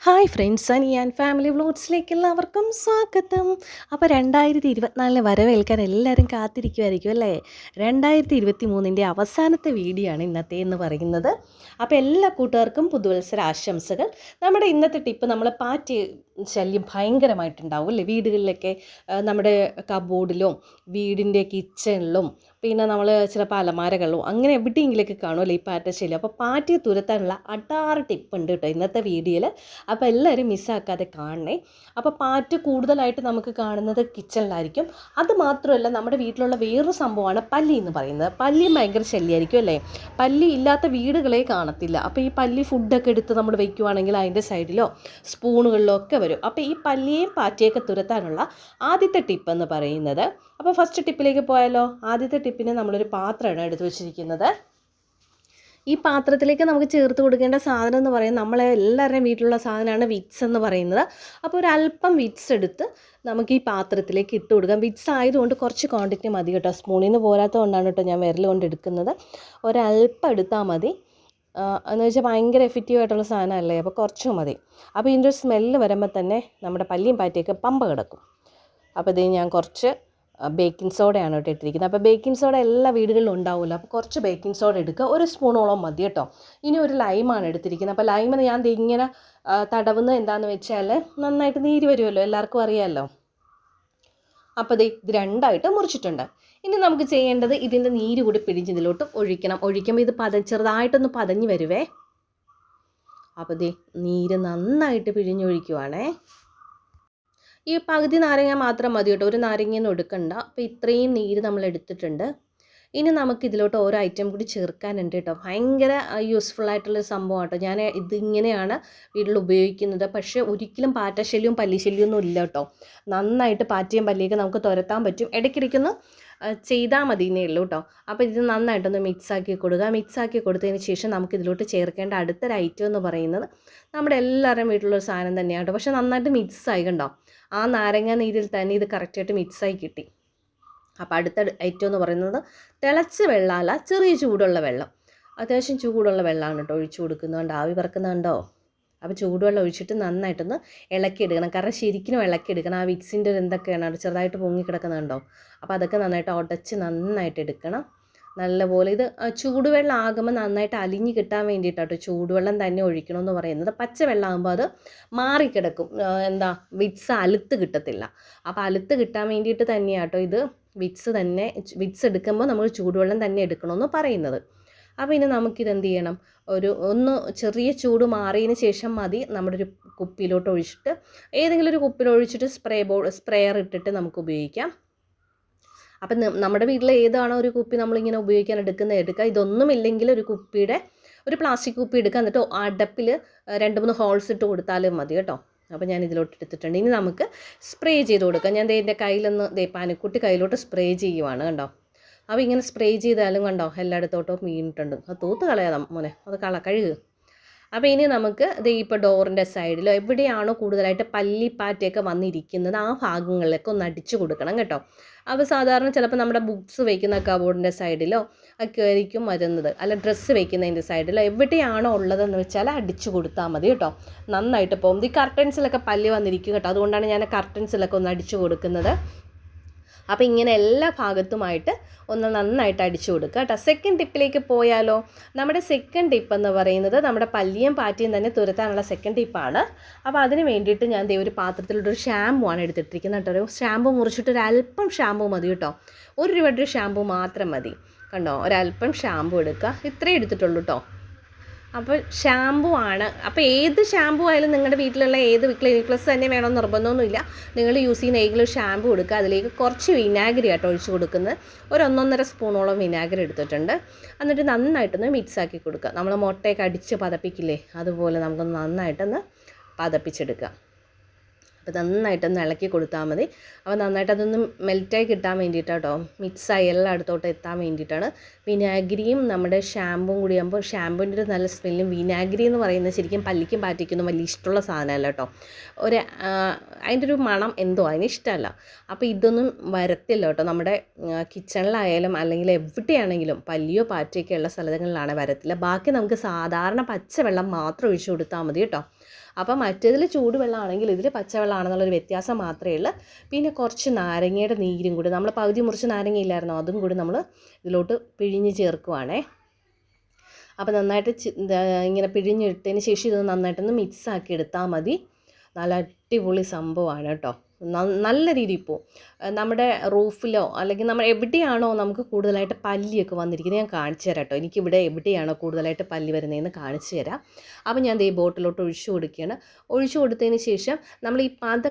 Hi friends, Ani and family വ്ലോഗ്സിലേക്ക് എല്ലാവർക്കും സ്വാഗതം. അപ്പോൾ 2024 വരവേൽക്കാൻ എല്ലാവരും കാത്തിരിക്കുമായിരിക്കും അല്ലേ? 2023 അവസാനത്തെ വീഡിയോ ആണ് ഇന്നത്തെ എന്ന് പറയുന്നത്. അപ്പോൾ എല്ലാ കൂട്ടുകാർക്കും പുതുവത്സര ആശംസകൾ. നമ്മുടെ ഇന്നത്തെ ടിപ്പ്, നമ്മൾ പാറ്റി ശല്യം ഭയങ്കരമായിട്ടുണ്ടാവും അല്ലേ വീടുകളിലൊക്കെ. നമ്മുടെ കബോർഡിലും വീടിൻ്റെ കിച്ചണിലും പിന്നെ നമ്മൾ ചിലപ്പോൾ അലമാരകളിലും അങ്ങനെ എവിടെയെങ്കിലുമൊക്കെ കാണുമല്ലോ ഈ പാറ്റ ശല്യം. അപ്പോൾ പാറ്റിയെ തുരത്താനുള്ള അടാറ് ടിപ്പ് ഉണ്ട് കേട്ടോ ഇന്നത്തെ വീഡിയോയിൽ. അപ്പോൾ എല്ലാവരും മിസ്സാക്കാതെ കാണണേ. അപ്പോൾ പാറ്റ് കൂടുതലായിട്ട് നമുക്ക് കാണുന്നത് കിച്ചണിലായിരിക്കും. അത് മാത്രമല്ല, നമ്മുടെ വീട്ടിലുള്ള വേറൊരു സംഭവമാണ് പല്ലി എന്ന് പറയുന്നത്. പല്ലിയും ഭയങ്കര ശല്യമായിരിക്കും അല്ലേ? പല്ലി ഇല്ലാത്ത വീടുകളെ കാണത്തില്ല. അപ്പോൾ ഈ പല്ലി ഫുഡൊക്കെ എടുത്ത് നമ്മൾ വയ്ക്കുവാണെങ്കിൽ അതിൻ്റെ സൈഡിലോ സ്പൂണുകളിലോ ഒക്കെ വരും. അപ്പോൾ ഈ പല്ലിയെയും പാറ്റയൊക്കെ തുരത്താനുള്ള ആദ്യത്തെ ടിപ്പ് എന്ന് പറയുന്നത്, അപ്പോൾ ഫസ്റ്റ് ടിപ്പിലേക്ക് പോയാലോ. ആദ്യത്തെ ടിപ്പിന് നമ്മളൊരു പാത്രമാണ് എടുത്ത് വെച്ചിരിക്കുന്നത്. ഈ പാത്രത്തിലേക്ക് നമുക്ക് ചേർത്ത് കൊടുക്കേണ്ട സാധനം എന്ന് പറയുന്നത് നമ്മളെ എല്ലാവരുടെയും വീട്ടിലുള്ള സാധനമാണ് വിക്സ് എന്ന് പറയുന്നത്. അപ്പോൾ ഒരല്പം വിക്സ് എടുത്ത് നമുക്ക് ഈ പാത്രത്തിലേക്ക് ഇട്ട് കൊടുക്കാം. വിക്സ് ആയതുകൊണ്ട് കുറച്ച് ക്വാണ്ടിറ്റി മതി കേട്ടോ. സ്പൂണിൽ നിന്ന് പോരാത്തത് കൊണ്ടാണ് കേട്ടോ ഞാൻ വിരൽ കൊണ്ട് എടുക്കുന്നത്. ഒരല്പം എടുത്താൽ മതി. എന്ന് വെച്ചാൽ ഭയങ്കര എഫക്റ്റീവായിട്ടുള്ള സാധനമല്ലേ, അപ്പോൾ കുറച്ച് മതി. അപ്പോൾ ഇതിൻ്റെ ഒരു സ്മെല്ല് വരുമ്പോൾ തന്നെ നമ്മുടെ പല്ലിയും പാറ്റയൊക്കെ പമ്പ കിടക്കും. അപ്പോൾ ഇത് ഞാൻ കുറച്ച് ബേക്കിംഗ് സോഡയാണ് കേട്ടോ ഇട്ടിരിക്കുന്നത്. അപ്പോൾ ബേക്കിംഗ് സോഡ എല്ലാ വീടുകളിലും ഉണ്ടാവുമല്ലോ. അപ്പോൾ കുറച്ച് ബേക്കിംഗ് സോഡ എടുക്കുക, ഒരു സ്പൂണോളം മതി കേട്ടോ. ഇനി ഒരു ലൈമാണ് എടുത്തിരിക്കുന്നത്. അപ്പോൾ ലൈമിന് ഞാൻ ഇങ്ങനെ തടവുന്നത് എന്താണെന്ന് വെച്ചാൽ നന്നായിട്ട് നീര് വരുമല്ലോ, എല്ലാവർക്കും അറിയാമല്ലോ. അപ്പോൾ ഇത് രണ്ടായിട്ട് മുറിച്ചിട്ടുണ്ട്. ഇനി നമുക്ക് ചെയ്യേണ്ടത് ഇതിൻ്റെ നീര് കൂടി പിഴിഞ്ഞതിലോട്ട് ഒഴിക്കണം. ഒഴിക്കുമ്പോൾ ഇത് ചെറുതായിട്ടൊന്ന് പതഞ്ഞ് വരുവേ. അപ്പോൾ നീര് നന്നായിട്ട് പിഴിഞ്ഞൊഴിക്കുവാണേ. ഈ പകുതി നാരങ്ങ മാത്രം മതി കേട്ടോ, ഒരു നാരങ്ങയൊന്നും എടുക്കണ്ട. അപ്പോൾ ഇത്രയും നീര് നമ്മൾ എടുത്തിട്ടുണ്ട്. ഇനി നമുക്ക് ഇതിലോട്ട് ഓരോ ഐറ്റം കൂടി ചേർക്കാനുണ്ട് കേട്ടോ. ഭയങ്കര യൂസ്ഫുള്ളായിട്ടുള്ള സംഭവം കേട്ടോ. ഞാൻ ഇതിങ്ങനെയാണ് വീട്ടിൽ ഉപയോഗിക്കുന്നത്. പക്ഷേ ഒരിക്കലും പാറ്റശല്യവും പല്ലിശല്യമൊന്നും ഇല്ല കേട്ടോ. നന്നായിട്ട് പാറ്റയും പല്ലിയൊക്കെ നമുക്ക് തുരത്താൻ പറ്റും. ഇടയ്ക്കിടയ്ക്കൊന്ന് ചെയ്താൽ മതി എന്നേ ഉള്ളൂ കേട്ടോ. അപ്പോൾ ഇത് നന്നായിട്ടൊന്ന് മിക്സാക്കി കൊടുക്കുക. മിക്സാക്കി കൊടുത്തതിന് ശേഷം നമുക്ക് ഇതിലോട്ട് ചേർക്കേണ്ട അടുത്തൊരു ഐറ്റം എന്ന് പറയുന്നത് നമ്മുടെ എല്ലാവരുടെയും വീട്ടിലുള്ളൊരു സാധനം തന്നെയാണ് കേട്ടോ. പക്ഷേ നന്നായിട്ട് മിക്സായി കണ്ടോ, ആ നാരങ്ങ നീരിൽ തന്നെ ഇത് കറക്റ്റായിട്ട് മിക്സായി കിട്ടി. അപ്പോൾ അടുത്ത ഐറ്റം എന്ന് പറയുന്നത് തിളച്ച വെള്ളമല്ല, ചെറിയ ചൂടുള്ള വെള്ളം. അത്യാവശ്യം ചൂടുള്ള വെള്ളമാണ് കേട്ടോ ഒഴിച്ചു കൊടുക്കുന്നതുകൊണ്ട്. ആവി പറക്കുന്നുണ്ടോ? അപ്പോൾ ചൂടുവെള്ളം ഒഴിച്ചിട്ട് നന്നായിട്ടൊന്ന് ഇളക്കിയെടുക്കണം. കാരണം ശരിക്കും ഇളക്കിയെടുക്കണം. ആ വിക്സിൻ്റെ ഒരു എന്തൊക്കെയാണ് ചെറുതായിട്ട് പൊങ്ങി കിടക്കുന്നുണ്ടോ, അപ്പോൾ അതൊക്കെ നന്നായിട്ട് ഉടച്ച് നന്നായിട്ട് എടുക്കണം. നല്ലപോലെ ഇത് ചൂടുവെള്ളം ആകുമ്പോൾ നന്നായിട്ട് അലിഞ്ഞ് കിട്ടാൻ വേണ്ടിയിട്ടാട്ടോ ചൂടുവെള്ളം തന്നെ ഒഴിക്കണമെന്ന് പറയുന്നത്. പച്ചവെള്ളം ആകുമ്പോൾ അത് മാറിക്കിടക്കും, വിക്സ് അലുത്ത് കിട്ടത്തില്ല. അപ്പോൾ അലുത്ത് കിട്ടാൻ വേണ്ടിയിട്ട് തന്നെയാട്ടോ ഇത് വിക്സ് എടുക്കുമ്പോൾ നമ്മൾ ചൂടുവെള്ളം തന്നെ എടുക്കണമെന്ന് പറയുന്നത്. അപ്പോൾ ഇനി നമുക്കിതെന്ത് ചെയ്യണം, ഒന്ന് ചെറിയ ചൂട് മാറിയതിന് ശേഷം മതി നമ്മുടെ ഒരു കുപ്പിയിലോട്ട് ഒഴിച്ചിട്ട്, ഏതെങ്കിലും ഒരു കുപ്പിയിൽ ഒഴിച്ചിട്ട് സ്പ്രേയർ ഇട്ടിട്ട് നമുക്ക് ഉപയോഗിക്കാം. അപ്പം നമ്മുടെ വീട്ടിൽ ഏതാണോ ഒരു കുപ്പി നമ്മളിങ്ങനെ ഉപയോഗിക്കാൻ എടുക്കുക. ഇതൊന്നുമില്ലെങ്കിൽ ഒരു പ്ലാസ്റ്റിക് കുപ്പി എടുക്കുക. എന്നിട്ട് അടപ്പിൽ 2-3 ഹോൾസ് ഇട്ട് കൊടുത്താലും മതി കേട്ടോ. അപ്പോൾ ഞാൻ ഇതിലോട്ട് എടുത്തിട്ടുണ്ട്. ഇനി നമുക്ക് സ്പ്രേ ചെയ്ത് കൊടുക്കാം. ഞാൻ എൻ്റെ കയ്യിലൊന്ന് പാനിക്കുട്ടി കയ്യിലോട്ട് സ്പ്രേ ചെയ്യുവാണ് കണ്ടോ. അപ്പോൾ ഇങ്ങനെ സ്പ്രേ ചെയ്താലും കണ്ടോ എല്ലായിടത്തോട്ടും വീണിട്ടുണ്ട്. അത് തൂത്ത് കളയാം മോനെ, അത് കഴുകുക. അപ്പോൾ ഇനി നമുക്ക് ഇപ്പോൾ ഡോറിൻ്റെ സൈഡിലോ എവിടെയാണോ കൂടുതലായിട്ട് പല്ലിപ്പാറ്റയൊക്കെ വന്നിരിക്കുന്നത് ആ ഭാഗങ്ങളിലൊക്കെ ഒന്ന് അടിച്ചു കൊടുക്കണം കേട്ടോ. അപ്പോൾ സാധാരണ ചിലപ്പോൾ നമ്മുടെ ബുക്സ് വയ്ക്കുന്ന കബോർഡിൻ്റെ സൈഡിലോ ഒക്കെ ആയിരിക്കും വരുന്നത്, അല്ല ഡ്രസ്സ് വയ്ക്കുന്നതിൻ്റെ സൈഡിലോ എവിടെയാണോ ഉള്ളതെന്ന് വെച്ചാൽ അടിച്ചു കൊടുത്താൽ മതി കേട്ടോ. നന്നായിട്ട് പോകും. ഈ കർട്ടൻസിലൊക്കെ പല്ലി വന്നിരിക്കും കേട്ടോ. അതുകൊണ്ടാണ് ഞാൻ കർട്ടൻസിലൊക്കെ ഒന്ന് അടിച്ചു കൊടുക്കുന്നത്. അപ്പോൾ ഇങ്ങനെ എല്ലാ ഭാഗത്തുമായിട്ട് ഒന്ന് നന്നായിട്ട് അടിച്ചു കൊടുക്കുക കേട്ടോ. സെക്കൻഡ് ടിപ്പിലേക്ക് പോയാലോ. നമ്മുടെ സെക്കൻഡ് ടിപ്പ് എന്ന് പറയുന്നത് നമ്മുടെ പല്ലിയും പാറ്റിയും തന്നെ തുരത്താനുള്ള സെക്കൻഡ് ടിപ്പാണ്. അപ്പോൾ അതിന് വേണ്ടിയിട്ട് ഞാൻ ഒരു പാത്രത്തിലൊരു ഷാമ്പു ആണ് എടുത്തിട്ടിരിക്കുന്നത് കേട്ടോ. ഒരു ഷാമ്പു മുറിച്ചിട്ട് ഒരല്പം ഷാമ്പു മതി കേട്ടോ. 1 രൂപയുടെ ഷാമ്പു മാത്രം മതി കണ്ടോ. ഒരല്പം ഷാമ്പു എടുക്കുക. ഇത്രയും എടുത്തിട്ടുള്ളൂ കേട്ടോ. അപ്പോൾ ഷാമ്പു ആണ്. അപ്പോൾ ഏത് ഷാമ്പു ആയാലും നിങ്ങളുടെ വീട്ടിലുള്ള ഏത് ക്ലിനിക് പ്ലസ് തന്നെ വേണമെന്ന് നിർബന്ധമൊന്നുമില്ല. നിങ്ങൾ യൂസ് ചെയ്യുന്ന ഏതെങ്കിലും ഷാമ്പു എടുക്കുക. അതിലേക്ക് കുറച്ച് വിനാഗിരി ആട്ടോ ഒഴിച്ച് കൊടുക്കുന്നത്. 1-1.5 സ്പൂണോളം വിനാഗിരി എടുത്തിട്ടുണ്ട്. എന്നിട്ട് നന്നായിട്ടൊന്ന് മിക്സാക്കി കൊടുക്കുക. നമ്മൾ മുട്ടയൊക്കെ അടിച്ച് പതപ്പിക്കില്ലേ, അതുപോലെ നമുക്കൊന്ന് നന്നായിട്ടൊന്ന് പതപ്പിച്ചെടുക്കുക. അപ്പോൾ നന്നായിട്ടൊന്ന് ഇളക്കി കൊടുത്താൽ മതി. അപ്പോൾ നന്നായിട്ട് അതൊന്ന് മെൽറ്റായി കിട്ടാൻ വേണ്ടിയിട്ടാട്ടോ, മിക്സായി എല്ലായിടത്തോട്ട് എത്താൻ വേണ്ടിയിട്ടാണ്. വിനാഗിരിയും നമ്മുടെ ഷാമ്പും കൂടി ആകുമ്പോൾ ഷാമ്പുവിൻ്റെ ഒരു നല്ല സ്മെല്ലും. വിനാഗിരി എന്ന് പറയുന്നത് ശരിക്കും പല്ലിക്കും പാറ്റിക്കൊന്നും വലിയ ഇഷ്ടമുള്ള സാധനമല്ല കേട്ടോ. അതിൻ്റെ ഒരു മണം എന്തോ അതിന് ഇഷ്ടമല്ല. അപ്പോൾ ഇതൊന്നും വരത്തില്ല കേട്ടോ. നമ്മുടെ കിച്ചണിലായാലും അല്ലെങ്കിൽ എവിടെയാണെങ്കിലും പല്ലിയോ പാറ്റയൊക്കെ ഉള്ള സ്ഥലങ്ങളിലാണ് വരത്തില്ല. ബാക്കി നമുക്ക് സാധാരണ പച്ചവെള്ളം മാത്രം ഒഴിച്ചു കൊടുത്താൽ മതി കേട്ടോ. അപ്പം മറ്റേതിൽ ചൂടുവെള്ളമാണെങ്കിൽ ഇതിൽ പച്ചവെള്ളമാണെന്നുള്ളൊരു വ്യത്യാസം മാത്രമേ ഉള്ളൂ. പിന്നെ കുറച്ച് നാരങ്ങയുടെ നീരും കൂടി, നമ്മൾ പകുതി മുറിച്ച് നാരങ്ങയില്ലായിരുന്നോ, അതും കൂടി നമ്മൾ ഇതിലോട്ട് പിഴിഞ്ഞ് ചേർക്കുവാണേ. അപ്പോൾ നന്നായിട്ട് ഇങ്ങനെ പിഴിഞ്ഞിട്ടതിന് ശേഷം ഇത് നന്നായിട്ടൊന്ന് മിക്സാക്കി എടുത്താൽ മതി. നല്ല അടിപൊളി സംഭവമാണ് കേട്ടോ. നല്ല രീതിയിൽ പോവും. നമ്മുടെ റൂഫിലോ അല്ലെങ്കിൽ നമ്മൾ എവിടെയാണോ നമുക്ക് കൂടുതലായിട്ട് പല്ലിയൊക്കെ വന്നിരിക്കുന്നത്, ഞാൻ കാണിച്ചു തരാം കേട്ടോ. എനിക്കിവിടെ എവിടെയാണോ കൂടുതലായിട്ട് പല്ലി വരുന്നതെന്ന് കാണിച്ചു തരാം. അപ്പോൾ ഞാൻ ഈ ബോട്ടിലോട്ട് ഒഴിച്ചു കൊടുക്കുകയാണ്. ഒഴിച്ചു കൊടുത്തതിന് ശേഷം നമ്മൾ ഈ പത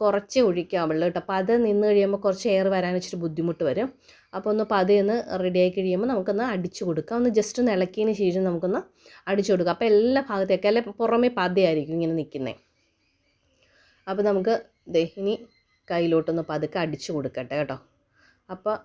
കുറച്ചേ ഒഴിക്കാവുള്ളൂ കേട്ടോ. പത നിന്ന് കഴിയുമ്പോൾ കുറച്ച് എയർ വരാൻ ഇച്ചിരി ബുദ്ധിമുട്ട് വരും. അപ്പോൾ ഒന്ന് പതയൊന്ന് റെഡിയായി കഴിയുമ്പോൾ നമുക്കൊന്ന് അടിച്ചു കൊടുക്കാം. ഒന്ന് ജസ്റ്റ് ഒന്ന് ഇളക്കിയതിന് ശേഷം നമുക്കൊന്ന് അടിച്ചു കൊടുക്കാം. അപ്പോൾ എല്ലാ ഭാഗത്തേക്കും അല്ലെ പുറമേ പതയായിരിക്കും ഇങ്ങനെ നിൽക്കുന്നത്. അപ്പോൾ നമുക്ക് ഇനി കയ്യിലോട്ടൊന്ന് പതുക്കെ അടിച്ചു കൊടുക്കട്ടെ കേട്ടോ. അപ്പോൾ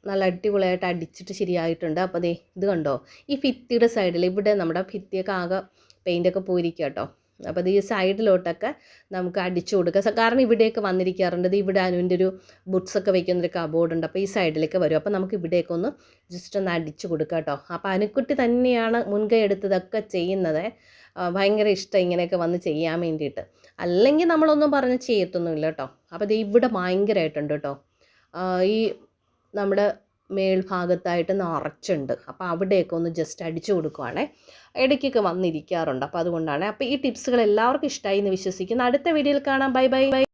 നല്ല അടിപൊളിയായിട്ട് അടിച്ചിട്ട് ശരിയായിട്ടുണ്ട്. അപ്പോൾ ഇത് കണ്ടോ, ഈ ഭിത്തിയുടെ സൈഡിൽ ഇവിടെ നമ്മുടെ ഭിത്തിയൊക്കെ ആകെ പെയിൻ്റൊക്കെ പോയിരിക്കുക കേട്ടോ. അപ്പോൾ ഈ സൈഡിലോട്ടൊക്കെ നമുക്ക് അടിച്ചു കൊടുക്കുക. കാരണം ഇവിടെയൊക്കെ വന്നിരിക്കാറുണ്ട്. ഇവിടെ അനുവിൻ്റെ ഒരു ബുക്സൊക്കെ വയ്ക്കുന്നൊരു കബോർഡുണ്ട്. അപ്പോൾ ഈ സൈഡിലേക്ക് വരും. അപ്പോൾ നമുക്ക് ഇവിടെയൊക്കെ ഒന്ന് ജസ്റ്റ് ഒന്ന് അടിച്ചു കൊടുക്കാം കേട്ടോ. അപ്പോൾ അനുക്കുട്ടി തന്നെയാണ് മുൻകൈ എടുത്തതൊക്കെ ചെയ്യുന്നത്. ഭയങ്കര ഇഷ്ടം ഇങ്ങനെയൊക്കെ വന്ന് ചെയ്യാൻ വേണ്ടിയിട്ട്. അല്ലെങ്കിൽ നമ്മളൊന്നും പറഞ്ഞ് ചെയ്യത്തൊന്നുമില്ല കേട്ടോ. അപ്പോൾ ഇവിടെ ഭയങ്കരമായിട്ടുണ്ട് കേട്ടോ. ഈ നമ്മുടെ മേൽഭാഗത്തായിട്ട് നിറച്ചുണ്ട്. അപ്പോൾ അവിടെയൊക്കെ ഒന്ന് ജസ്റ്റ് അടിച്ചു കൊടുക്കുവാണേ. ഇടയ്ക്കൊക്കെ വന്നിരിക്കാറുണ്ട്. അപ്പോൾ അതുകൊണ്ടാണ്. അപ്പോൾ ഈ ടിപ്സുകൾ എല്ലാവർക്കും ഇഷ്ടമായി എന്ന് വിശ്വസിക്കുന്നു. അടുത്ത വീഡിയോയിൽ കാണാം. Bye bye.